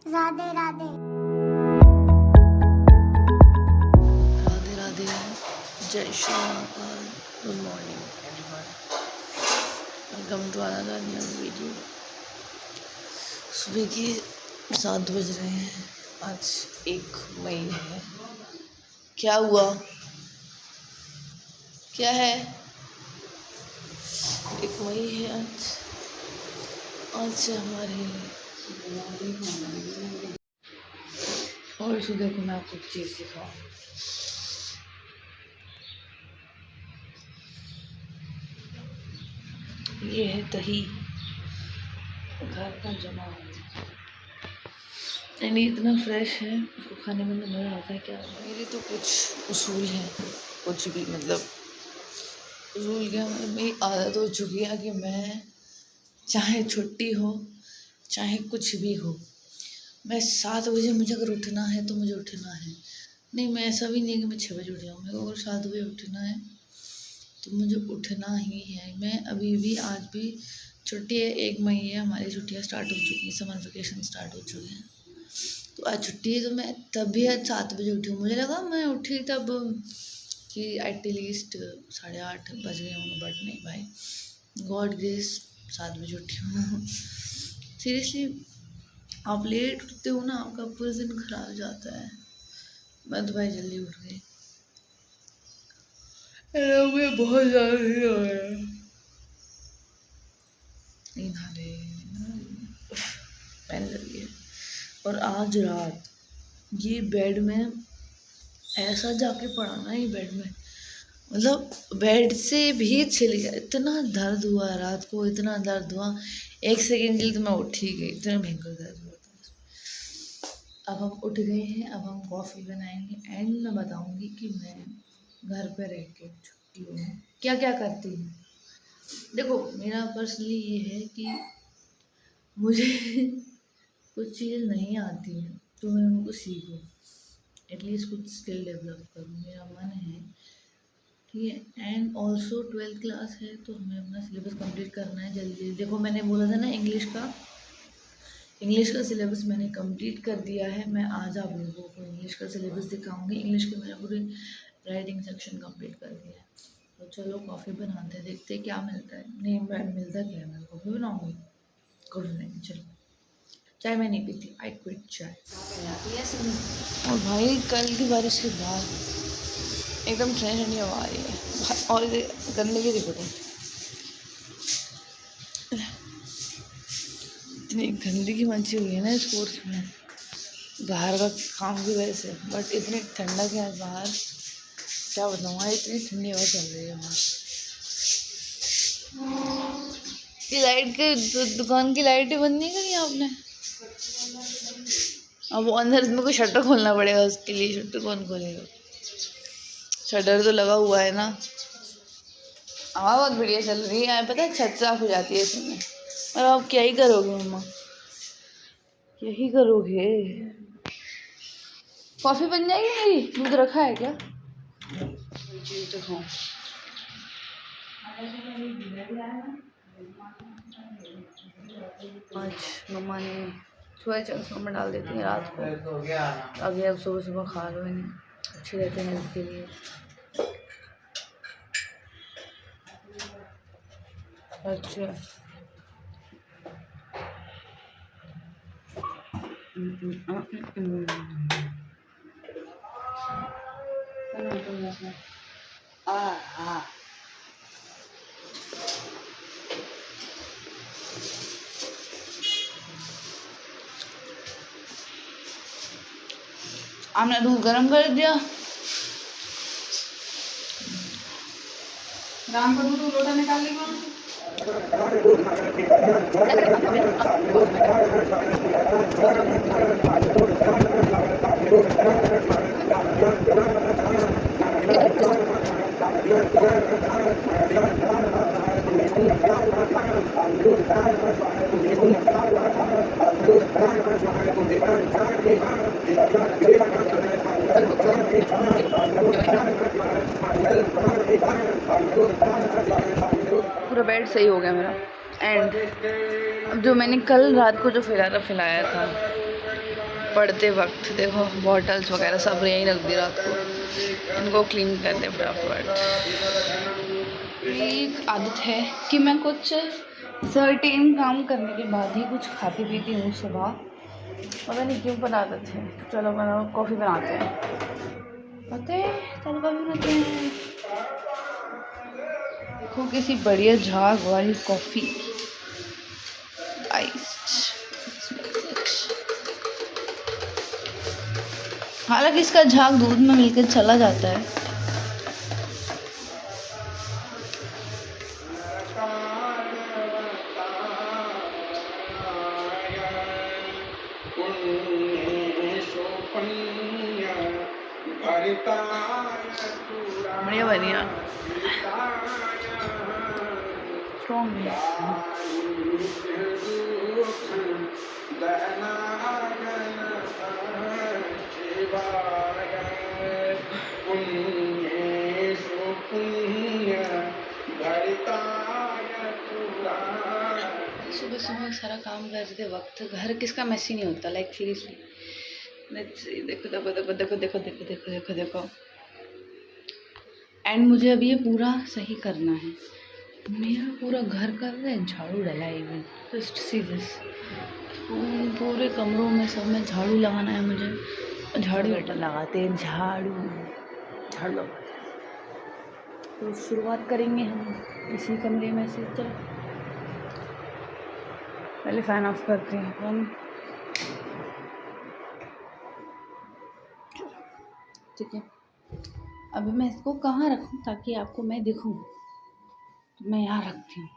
राधे राधे। राधे राधे, जय Shri Mahakal, good morning everyone, welcome to another new video. सुबह के 7 बज रहे हैं। आज 1 मई है। क्या हुआ? क्या है? 1 मई है आज। आज से हमारे और सुबह को मैं आपको एक चीज़ सिखाऊँ। ये है दही, घर का जमा हुआ, यानी इतना फ्रेश है, उसको खाने में तो मज़ा आता है। क्या मेरे तो कुछ उसूल हैं, कुछ भी मतलब उसूल क्या, मतलब मेरी आदत हो चुकी है कि मैं चाहे छुट्टी हो चाहे कुछ भी हो, मैं 7 बजे मुझे अगर उठना है तो मुझे उठना है। नहीं, मैं ऐसा भी नहीं है कि मैं 6 बजे उठ जाऊँ, मेरे को अगर 7 बजे उठना है तो मुझे उठना ही है। मैं अभी भी, आज भी छुट्टी है, 1 मई है, हमारी छुट्टियाँ स्टार्ट हो चुकी हैं, समर वेकेशन स्टार्ट हो चुके हैं। तो आज छुट्टी है, तो मैं तब भी आज 7 बजे उठी हूँ। मुझे लगा मैं उठी तब कि एटलीस्ट 8:30 बज गए होंगे, बट नहीं भाई, गॉड ग्रेस 7 बजे उठी हूँ। सीरियसली, आप लेट उठते हो ना, आपका पूरा दिन खराब जाता है। मैं तो भाई जल्दी उठ गई, मुझे बहुत ज़्यादा नींद आ रहा है। नींद आ रही पैन लगी है। और आज रात ये बेड में ऐसा जाके पड़ा ना, ये बेड में, मतलब बेड से भी छिल गया। इतना दर्द हुआ रात को, इतना दर्द हुआ, 1 सेकेंड के लिए तो मैं उठ ही गई, इतना भयंकर दर्द हुआ था। अब हम उठ गए हैं, अब हम कॉफ़ी बनाएंगे एंड मैं बताऊंगी कि मैं घर पे रह के छुट्टियों में क्या क्या करती हूँ। देखो, मेरा पर्सनली ये है कि मुझे कुछ चीज़ें नहीं आती हैं तो मैं उनको सीखूँ, एटलीस्ट कुछ स्किल डेवलप करूँ, मेरा मन है। ठीक है, एंड ऑल्सो 12th क्लास है तो हमें अपना सिलेबस कंप्लीट करना है जल्दी। देखो, मैंने बोला था ना, इंग्लिश का सिलेबस मैंने कंप्लीट कर दिया है। मैं आज आप लोगों को इंग्लिश का सिलेबस दिखाऊंगी। इंग्लिश के मैंने पूरे राइटिंग सेक्शन कंप्लीट कर दिया है। तो चलो कॉफ़ी बनाते हैं, देखते हैं क्या मिलता है। नहीं, मिलता क्या है, मैं कॉफ़ी बनाऊँगी, कॉफ़ी बनाएंगे। चलो, चाय मैं नहीं पीती, आई क्विट चाय। और भाई कल की बारिश के बाद एकदम ठंडी ठंडी हवा आ रही है। और गंदगी देखो तुम, इतनी गंदगी मची हुई है ना इस कोर्स में, बाहर का काम की वजह से। बट इतनी ठंडक है बाहर, क्या बताऊँ, इतनी ठंडी हवा चल रही है बाहर। ये लाइट के दुकान की लाइटें बंद नहीं करी आपने? अब अंदर में कोई शटर खोलना पड़ेगा, उसके लिए शटर कौन खोलेगा? शटर तो लगा हुआ है ना। हवा बहुत बढ़िया चल रही है, पता है, छत साफ हो जाती है इसमें। और आप क्या ही करोगे मम्मा, यही करोगे। कॉफ़ी बन जाएगी मेरी? दूध रखा है क्या? चीज़ तो खाऊं। आज मम्मा ने सुबह चंक्स में डाल देती हैं रात को, अभी अब सुबह सुबह खा लो, इन्हें अच्छे रहते हैं हेल्थ के लिए। अच्छा, आपने दूध गर्म कर दिया। राम को दूध लोटा निकाल ली पूरा बेड सही हो गया मेरा। एंड जो मैंने कल रात को जो फिलाया था, पढ़ते वक्त देखो बॉटल्स वगैरह सब यहीं रख दी रात को, इनको क्लीन कर दे फटाफट। एक आदत है कि मैं कुछ सर्टेन काम करने के बाद ही कुछ खाती पीती हूँ सुबह, पता नहीं क्यों पर आदत है। चलो बनाओ कॉफ़ी बनाते हैं, पता है चलो कॉफ़ी बनाते हैं। देखो किसी बढ़िया झाग वाली कॉफ़ी हालांकि इसका झाग दूध में मिलकर चला जाता है। बढ़िया बढ़िया सुबह सुबह सारा काम करते वक्त घर किसका मैसी नहीं होता, लाइक सीरियसली। देखो देखो देखो देखो देखो देखो देखो देखो देखो एंड मुझे अभी ये पूरा सही करना है। मेरा पूरा घर का झाड़ू डला है, इवन जस्ट सी दिस, पूरे कमरों में सब में झाड़ू लगाना है मुझे। झाड़ू बेटा लगाते हैं, झाड़ू झाड़ू लगाते हैं। तो शुरुआत करेंगे हम इसी कमरे में से। चलो पहले फ़ैन ऑफ करते हैं हम, ठीक है। अभी मैं इसको कहाँ रखूँ ताकि आपको मैं दिखूँ, तो मैं यहाँ रखती हूँ।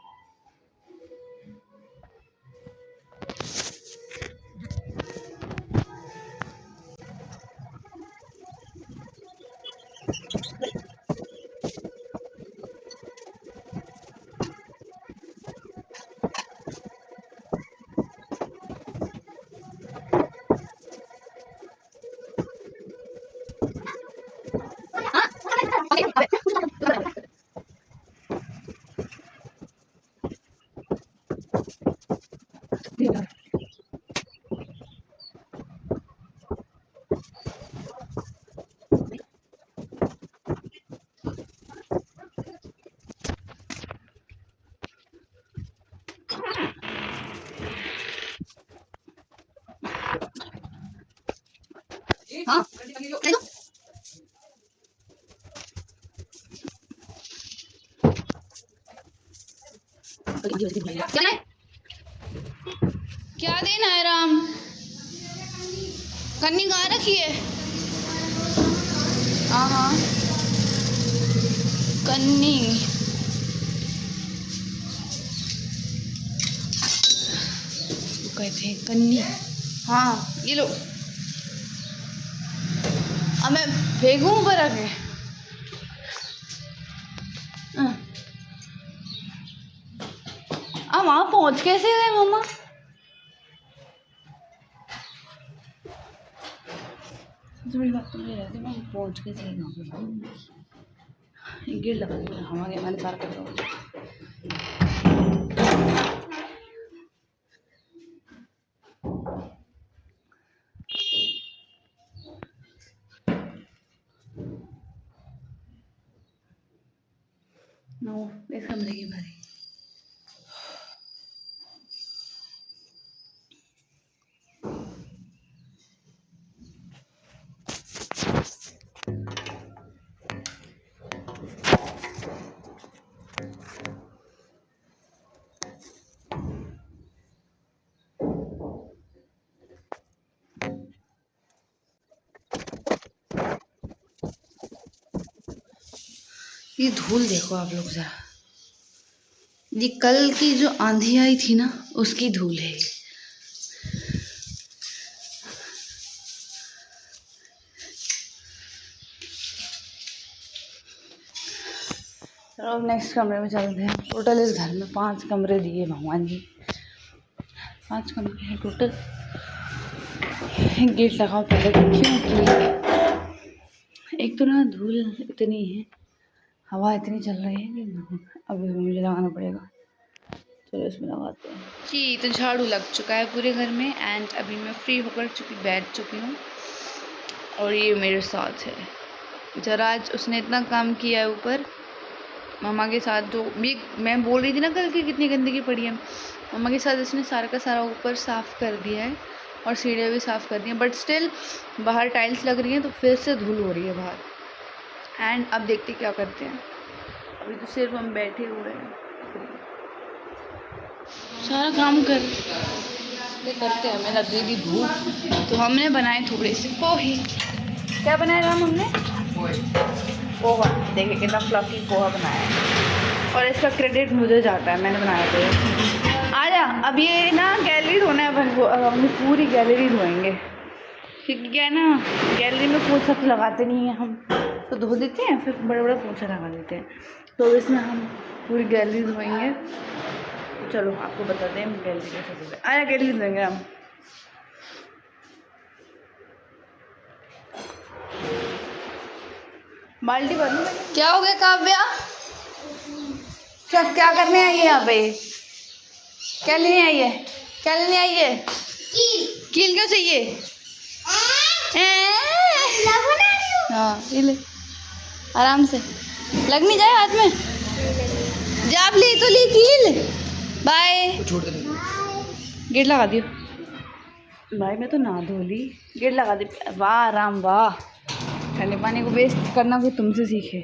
हाँ क्या देना है राम, कन्नी कहाँ रखी है? हाँ हाँ कन्नी, कहते हैं कन्नी। हाँ ये लो, अब मैं फेंकूँ ऊपर आके। अब वहाँ पहुँच कैसे गए मम्मा? थोड़ी बात तो मुझे रहती है, मैं पहुँच कैसे गई? गेट लगा दिया, हवा गया मैंने सारा कर दो। नो इस कमरे की भरी ये धूल देखो आप लोग जरा, ये कल की जो आंधी आई थी ना उसकी धूल है। चलो नेक्स्ट कमरे में चलते हैं। टोटल इस घर में 5 कमरे दिए भगवान जी, 5 कमरे हैं टोटल। गेट लगाओ पहले, क्योंकि एक तो ना धूल इतनी है, हवा इतनी चल रही है कि अभी मुझे लगाना पड़ेगा। चलो इसमें लगाते हैं जी। तो झाड़ू लग चुका है पूरे घर में एंड अभी मैं फ्री होकर बैठ चुकी हूँ और ये मेरे साथ है। जरा आज उसने इतना काम किया है ऊपर मम्मा के साथ, जो भी मैं बोल रही थी ना कल की कितनी गंदगी पड़ी है, मम्मा के साथ इसने सारा का सारा ऊपर साफ़ कर दिया है और सीढ़ियाँ भी साफ़ कर दी हैं, बट स्टिल बाहर टाइल्स लग रही हैं तो फिर से धूल हो रही है बाहर। एंड अब देखते क्या करते हैं, अभी तो सिर्फ हम बैठे हुए हैं, सारा काम करते हैं। हमें लग रही थी धूप तो हमने बनाए थोड़े से पोहे। क्या बनाया राम हमने? पोहा। देखिए कितना फ्लफी पोहा बनाया है और इसका क्रेडिट मुझे जाता है, मैंने बनाया था। आजा, अब ये ना गैलरी धोना है अपन को, अब हम पूरी गैलरी धोएंगे क्योंकि क्या है ना, गैलरी में पोछा तो लगाते नहीं हैं हम, तो धो देते हैं फिर बड़ा बड़ा पोछा लगा देते हैं, तो इसमें हम पूरी गैलरी धोएंगे। चलो आपको बताते हैं गैलरी कैसे धोते हैं। आया गैलरी धोएंगे हम। बाल्टी भर लूं। क्या हो गया काव्या? क्या करने आई है यहाँ पे? क्या लेने आई है? क्या लेने आई है? कील क्यों चाहिए? हाँ ये ले, आराम से, लग नहीं जाए हाथ में। जब ली तो ली कील। बाय। गेट लगा दियो भाई, मैं तो नहा धो ली, गेट लगा दी। वाह राम वाह, ठंडे पानी को वेस्ट करना कोई तुमसे सीखे।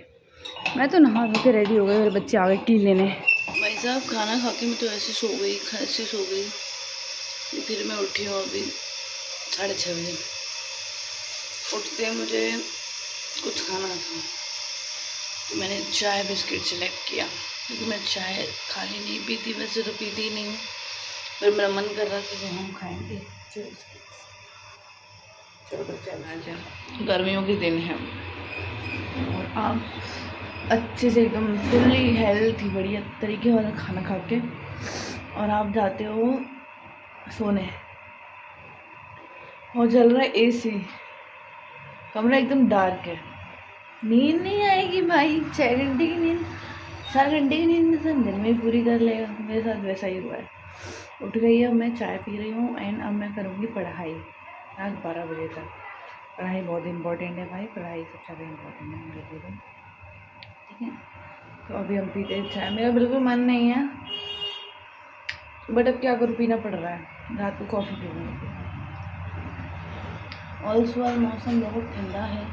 मैं तो नहा धो के रेडी हो गई, मेरे बच्चे आ गए कील लेने। भाई साहब खाना खा के मैं तो ऐसे सो गई, ऐसे सो गई। फिर मैं उठी हूँ अभी 6:30 बजे। उठते मुझे कुछ खाना था तो मैंने चाय बिस्किट सेलेक्ट किया, क्योंकि मैं चाय खाली नहीं पीती, वैसे तो पीती ही नहीं हूँ, पर मेरा मन कर रहा था कि हम खाएंगे चाय बिस्किट। चलो चलना जाए, गर्मियों के दिन है और आप अच्छे से एकदम फुल्ली हेल्थी बढ़िया तरीके वाला खाना खा के और आप जाते हो सोने और चल रहा है एसी, कमरा एकदम डार्क है, नींद नहीं आएगी भाई। 6 घंटे की नींद, 4 घंटे की नींद दिन में पूरी कर लेगा। मेरे साथ वैसा ही हुआ है। उठ गई, अब मैं चाय पी रही हूँ एंड अब मैं करूँगी पढ़ाई रात 12 बजे तक। पढ़ाई बहुत इम्पोर्टेंट है भाई, पढ़ाई सबसे ज़्यादा इम्पोर्टेंट है मेरे लिए, ठीक है। तो अभी हम पीते हैं चाय, मेरा बिल्कुल मन नहीं है बट अब क्या करूँ, पीना पड़ रहा है, रात को कॉफ़ी पीऊँगी। ऑल्सो आज मौसम बहुत ठंडा है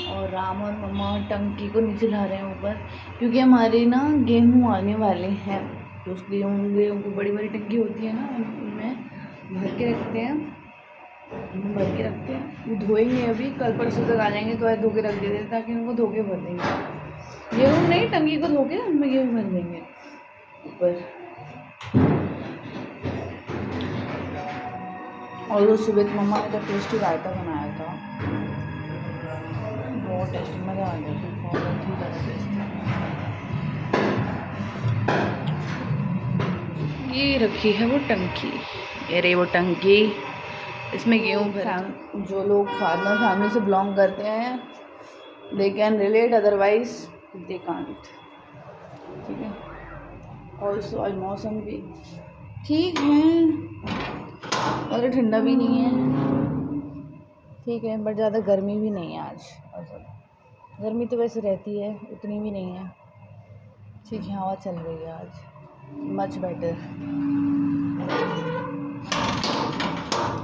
और राम और मम्मा टंकी को नीचे ला रहे हैं ऊपर, क्योंकि हमारे ना गेहूँ आने वाले हैं, तो उस गेहूँ को बड़ी बड़ी टंकी होती है ना, उनमें भर के रखते हैं, वो धोएंगे अभी, कल परसों तक आ जाएंगे तो धो के रख देते हैं ताकि उनको धो के भर देंगे। गेहूँ नहीं, टंकी को धो के उनमें गेहूँ भर देंगे ऊपर। और वो सुबह मम्मा ने तो टेस्टी रायता बनाया था, बहुत टेस्टी, मज़ा आ गया, बहुत ही ज़्यादा टेस्टी। ये रखी है वो टंकी, अरे वो टंकी, इसमें गेहूँ भरा। जो लोग फार्मर फैमिली से बिलोंग करते हैं they can relate, otherwise they can't, ठीक है। ऑल्सो आज मौसम भी ठीक है और ठंडा भी नहीं है, ठीक है, बट ज़्यादा गर्मी भी नहीं है आज। गर्मी तो वैसे रहती है, उतनी भी नहीं है, ठीक है। हवा चल रही है आज, मच बेटर।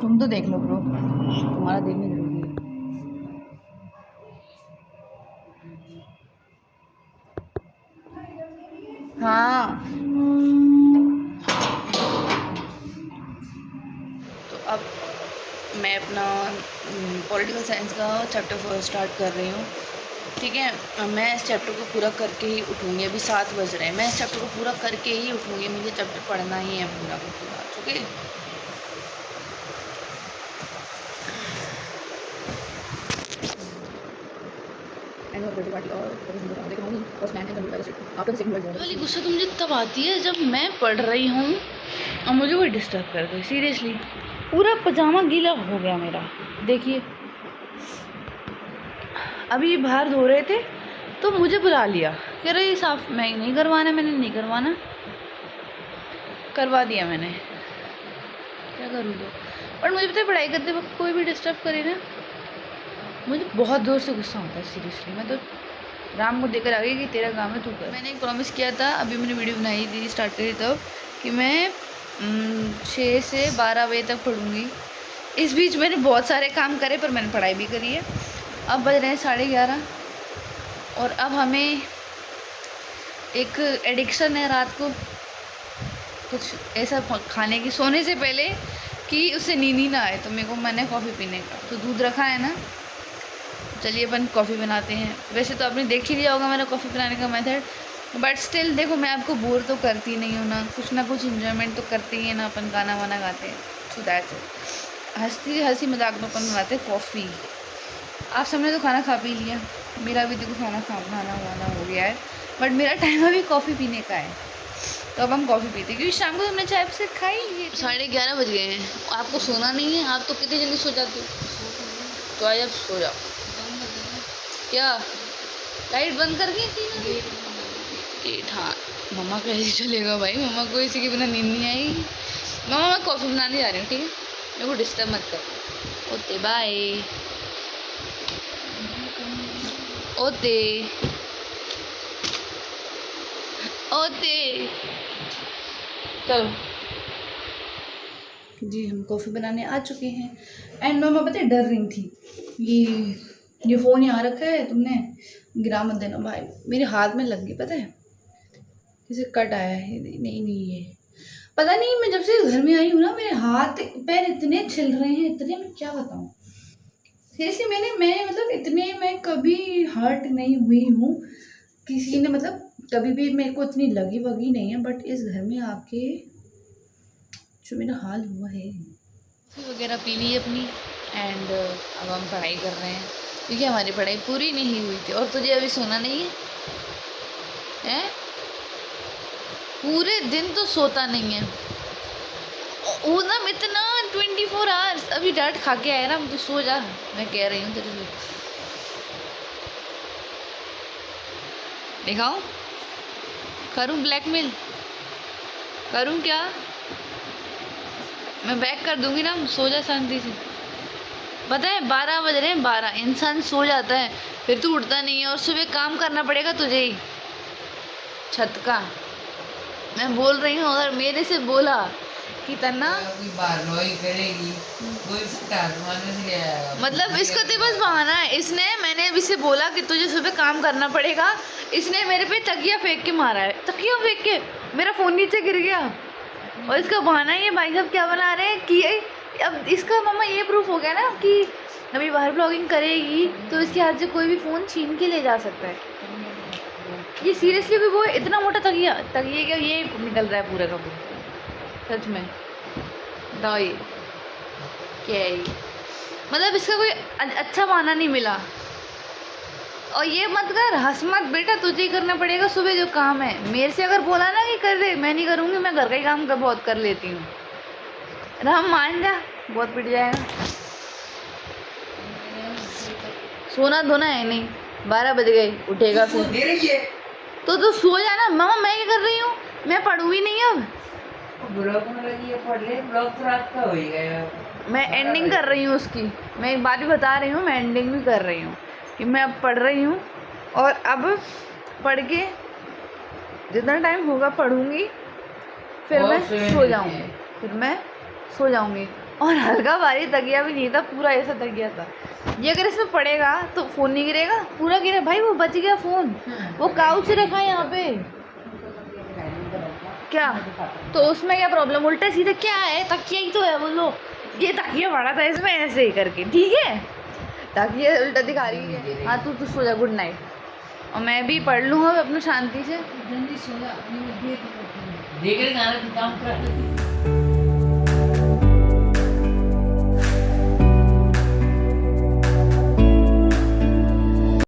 तुम तो देख लो ब्रो, तुम्हारा देखने जरूरी है। हाँ तो अब मैं अपना पॉलिटिकल साइंस का चैप्टर 4 स्टार्ट कर रही हूँ, ठीक है। मैं इस चैप्टर को पूरा करके ही उठूँगी, अभी 7 बज रहे हैं, मैं इस चैप्टर को पूरा करके ही उठूँगी, मुझे चैप्टर पढ़ना ही है पूरा का पूरा, ठीक है। वाली गुस्सा तो मुझे तब आती है जब मैं पढ़ रही हूँ और मुझे कोई डिस्टर्ब कर दे, सीरियसली। पूरा पजामा गीला हो गया मेरा, देखिए। अभी बाहर धो रहे थे तो मुझे बुला लिया, कह रहे साफ, मैं नहीं करवाना, मैंने नहीं करवाना, करवा दिया मैंने, क्या करूँ तो। और मुझे पता है पढ़ाई करते वक्त कोई भी डिस्टर्ब करे ना, मुझे बहुत जोर से गुस्सा आता है सीरियसली। मैं तो राम को देकर आ गई कि तेरा काम है तू कर। मैंने एक प्रॉमिस किया था, अभी मैंने वीडियो बनाई थी स्टार्ट करी तब, कि मैं 6 से 12 बजे तक पढ़ूँगी। इस बीच मैंने बहुत सारे काम करे, पर मैंने पढ़ाई भी करी है। अब बज रहे हैं 11:30 और अब हमें एक एडिक्शन है रात को कुछ ऐसा खाने की, सोने से पहले कि उससे नींद ही ना आए। तो मेरे को मैंने कॉफ़ी पीने का, तो दूध रखा है ना, चलिए अपन कॉफ़ी बनाते हैं। वैसे तो आपने देख ही लिया होगा मेरा कॉफ़ी बनाने का मेथड, बट स्टिल देखो मैं आपको बोर तो करती नहीं हूँ ना कुछ इन्जॉयमेंट तो करती ही है ना, अपन गाना वाना गाते हैं। सो दैट्स इट, हंसी मजाक में अपन बनाते हैं कॉफ़ी। आप सबने तो खाना खा पी लिया, मेरा भी देखो खाना वाना हो गया है, बट मेरा टाइम अभी कॉफ़ी पीने का है। तो अब हम कॉफ़ी पीते हैं, क्योंकि शाम को हमने चाय बिस्किट खाई। 11:30 बज गए हैं, आपको सोना नहीं है? आप तो कितनी जल्दी सो जाते हो? तो आज आप सो जाओ। क्या लाइट बंद कर दी थी? गेट, हाँ। मम्मा कैसे चलेगा भाई, मम्मा को इसी के बिना नींद नहीं आएगी। मम्मा मैं कॉफ़ी बनाने जा रही हूँ, ठीक है, मेरे को डिस्टर्ब मत कर। Okay bye. ओते ओते चलो जी, हम कॉफ़ी बनाने आ चुके हैं। एंड मम्मा पता है डर रही थी, ये फ़ोन यहाँ रखा है तुमने, गिरा मत देना भाई। मेरे हाथ में लग गई, पता है इसे कट आया है। नहीं ये पता नहीं, मैं जब से घर में आई हूँ ना मेरे हाथ पैर इतने छिल रहे हैं, इतने, मैं क्या बताऊँ सीरियसली। मैं मतलब इतने मैं कभी हर्ट नहीं हुई हूँ किसी ने, मतलब कभी भी मेरे को इतनी लगी वगी नहीं है, बट इस घर में आके जो मेरा हाल हुआ है। कॉफ़ी वगैरह पी ली अपनी, एंड अब हम पढ़ाई कर रहे हैं, क्योंकि हमारी पढ़ाई पूरी नहीं हुई थी। और तुझे अभी सोना नहीं है, हैं? पूरे दिन तो सोता नहीं है वो ना, इतना 24 आवर्स। अभी डांट खा के आया ना, तो सो जा, मैं कह रही हूँ तेरे से। दिखाऊं, करूं ब्लैकमेल, करूं क्या? मैं बैक कर दूंगी ना, सो जा शांति से। पता है 12 बज रहे हैं, 12 इंसान सो जाता है, फिर तू उठता नहीं है, और सुबह काम करना पड़ेगा तुझे ही छत का। मैं बोल रही हूँ, अगर मेरे से बोला कि तन्ना करेगी, मतलब इसका तो बस बहाना है। इसने, मैंने अभी से बोला कि तुझे सुबह काम करना पड़ेगा, इसने मेरे पे तकिया फेंक के मारा है, तकिया फेंक के मेरा फ़ोन नीचे गिर गया। और इसका बहाना ये भाई साहब क्या बना रहे हैं कि अब इसका मम्मा ये प्रूफ हो गया ना कि अभी बाहर ब्लॉगिंग करेगी तो इसके हाथ से कोई भी फ़ोन छीन के ले जा सकता है। ये सीरियसली भी वो इतना मोटा तकिया क्या ये निकल रहा है पूरा का पूरा, सच में दाई क्या है ये? मतलब इसका कोई अच्छा बहाना नहीं मिला। और ये मत कर, हंस मत बेटा, तुझे ही करना पड़ेगा सुबह जो काम है। मेरे से अगर बोला ना कि कर दे, मैं नहीं करूँगी, मैं घर का ही काम बहुत कर लेती हूँ। राम मान जा, बहुत पिट जाएगा। सोना धोना है नहीं, 12 बज गए, उठेगा फिर तो सो जाना। मामा मैं क्या कर रही हूँ, मैं पढ़ूँ भी नहीं अब, मैं एंडिंग कर रही हूँ उसकी। मैं एक बात भी बता रही हूँ, मैं एंडिंग भी कर रही हूँ कि मैं अब पढ़ रही हूँ, और अब पढ़ के जितना टाइम होगा पढ़ूँगी, फिर मैं सो जाऊँगी। और हल्का भारी तकिया भी नहीं था, पूरा ऐसा तकिया था। ये अगर इसमें पड़ेगा तो फ़ोन नहीं गिरेगा, पूरा गिरे भाई, वो बच गया फ़ोन, वो काउच रखा है यहाँ पे। क्या तो उसमें क्या प्रॉब्लम, उल्टा सीधा क्या है, तकिया ही तो है, बोलो ये तकिया पड़ा था इसमें ऐसे ही करके, ठीक है, तकिया उल्टा दिखा रही है। हाँ तू सो जा, गुड नाइट। और मैं भी पढ़ लूँ अब अपना शांति से, जल्दी सो जा।